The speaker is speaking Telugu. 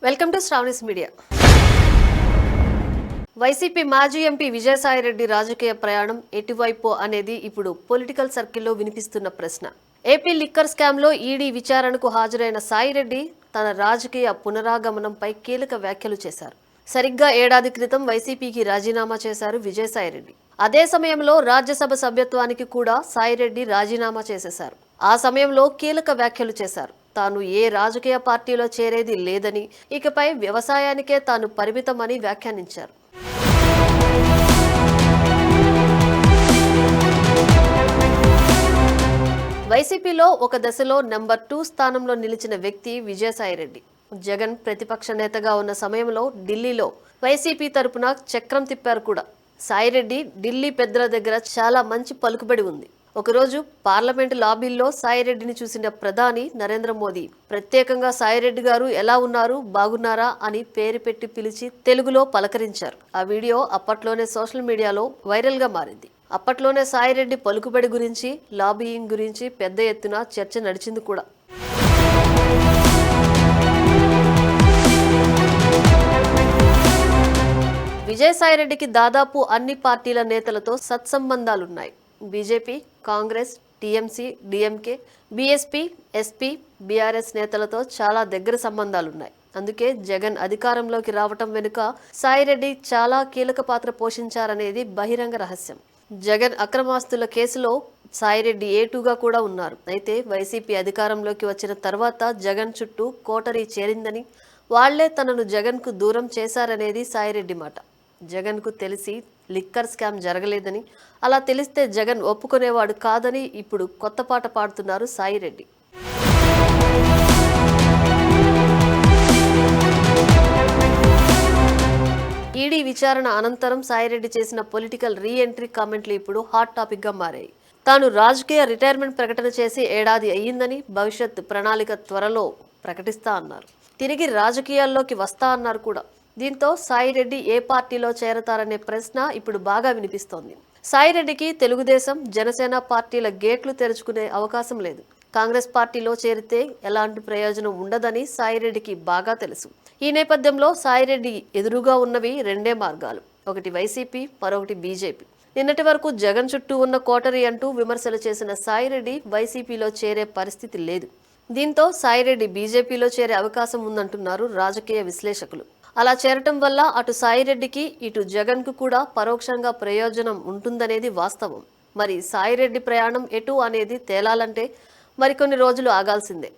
Welcome to Sravani's media. YCP మాజీ ఎంపీ విజయసాయిరెడ్డి రాజకీయ ప్రయాణం ఎటువైపు అనేది ఇప్పుడు పొలిటికల్ సర్కిల్లో వినిపిస్తున్న ప్రశ్న. ఏపీ లిక్కర్ స్కామ్లో ఈడీ విచారణకు హాజరైన సాయిరెడ్డి తన రాజకీయ పునరాగమనంపై కీలక వ్యాఖ్యలు చేశారు. సరిగ్గా ఏడాది క్రితం వైసీపీకి రాజీనామా చేశారు విజయసాయిరెడ్డి. అదే సమయంలో రాజ్యసభ సభ్యత్వానికి కూడా సాయిరెడ్డి రాజీనామా చేసేశారు. ఆ సమయంలో కీలక వ్యాఖ్యలు చేశారు. తాను ఏ రాజకీయ పార్టీలో చేరేది లేదని, ఇకపై వ్యవసాయానికే తాను పరిమితమని వ్యాఖ్యానించారు. వైసీపీలో ఒక దశలో నెంబర్ 2 స్థానంలో నిలిచిన వ్యక్తి విజయసాయిరెడ్డి. జగన్ ప్రతిపక్ష నేతగా ఉన్న సమయంలో ఢిల్లీలో వైసీపీ తరపున చక్రం తిప్పారు కూడా. సాయిరెడ్డి ఢిల్లీ పెద్దల దగ్గర చాలా మంచి పలుకుబడి ఉంది. ఒకరోజు పార్లమెంటు లాబీల్లో సాయిరెడ్డిని చూసిన ప్రధాని నరేంద్ర మోదీ ప్రత్యేకంగా సాయిరెడ్డి గారు ఎలా ఉన్నారు, బాగున్నారా అని పేరు పెట్టి పిలిచి తెలుగులో పలకరించారు. ఆ వీడియో అప్పట్లోనే సోషల్ మీడియాలో వైరల్ గా మారింది. అప్పట్లోనే సాయిరెడ్డి పలుకుబడి గురించి, లాబీయింగ్ గురించి పెద్ద ఎత్తున చర్చ నడిచింది కూడా. విజయసాయిరెడ్డికి దాదాపు అన్ని పార్టీల నేతలతో సత్సంబంధాలున్నాయి. BJP, Congress, TMC, DMK, BSP, SP, BRS నేతలతో చాలా దగ్గర సంబంధాలున్నాయి. అందుకే జగన్ అధికారంలోకి రావటం వెనుక సాయిరెడ్డి చాలా కీలక పాత్ర పోషించారనేది బహిరంగ రహస్యం. జగన్ అక్రమాస్తుల కేసులో సాయిరెడ్డి A2గా కూడా ఉన్నారు. అయితే వైసీపీ అధికారంలోకి వచ్చిన తర్వాత జగన్ చుట్టూ కోటరీ చేరిందని, వాళ్లే తనను జగన్కు దూరం చేశారనేది సాయిరెడ్డి మాట. జగన్కు తెలిసి లిక్కర్ స్కామ్ జరగలేదని, అలా తెలిస్తే జగన్ ఒప్పుకునేవాడు కాదని ఇప్పుడు కొత్త పాట పాడుతున్నారు సాయిరెడ్డి. ఈడీ విచారణ అనంతరం సాయిరెడ్డి చేసిన పొలిటికల్ రీ ఎంట్రీ కామెంట్లు ఇప్పుడు హాట్ టాపిక్ గా మారాయి. తాను రాజకీయ రిటైర్మెంట్ ప్రకటన చేసి ఏడాది అయ్యిందని, భవిష్యత్ ప్రణాళిక త్వరలో ప్రకటిస్తా అన్నారు. తిరిగి రాజకీయాల్లోకి వస్తా అన్నారు కూడా. దీంతో సాయిరెడ్డి ఏ పార్టీలో చేరతారనే ప్రశ్న ఇప్పుడు బాగా వినిపిస్తోంది. సాయిరెడ్డికి తెలుగుదేశం, జనసేన పార్టీల గేట్లు తెరుచుకునే అవకాశం లేదు. కాంగ్రెస్ పార్టీలో చేరితే ఎలాంటి ప్రయోజనం ఉండదని సాయిరెడ్డికి బాగా తెలుసు. ఈ నేపథ్యంలో సాయిరెడ్డి ఎదురుగా ఉన్నవి రెండే మార్గాలు. ఒకటి వైసీపీ, మరొకటి బీజేపీ. నిన్నటి వరకు జగన్ చుట్టూ ఉన్న కోటరీ అంటూ విమర్శలు చేసిన సాయిరెడ్డి వైసీపీలో చేరే పరిస్థితి లేదు. దీంతో సాయిరెడ్డి బీజేపీలో చేరే అవకాశం ఉందంటున్నారు రాజకీయ విశ్లేషకులు. అలా చేరటం వల్ల అటు సాయిరెడ్డికి, ఇటు జగన్కు కూడా పరోక్షంగా ప్రయోజనం ఉంటుందనేది వాస్తవం. మరి సాయిరెడ్డి ప్రయాణం ఎటు అనేది తేలాలంటే మరికొన్ని రోజులు ఆగాల్సిందే.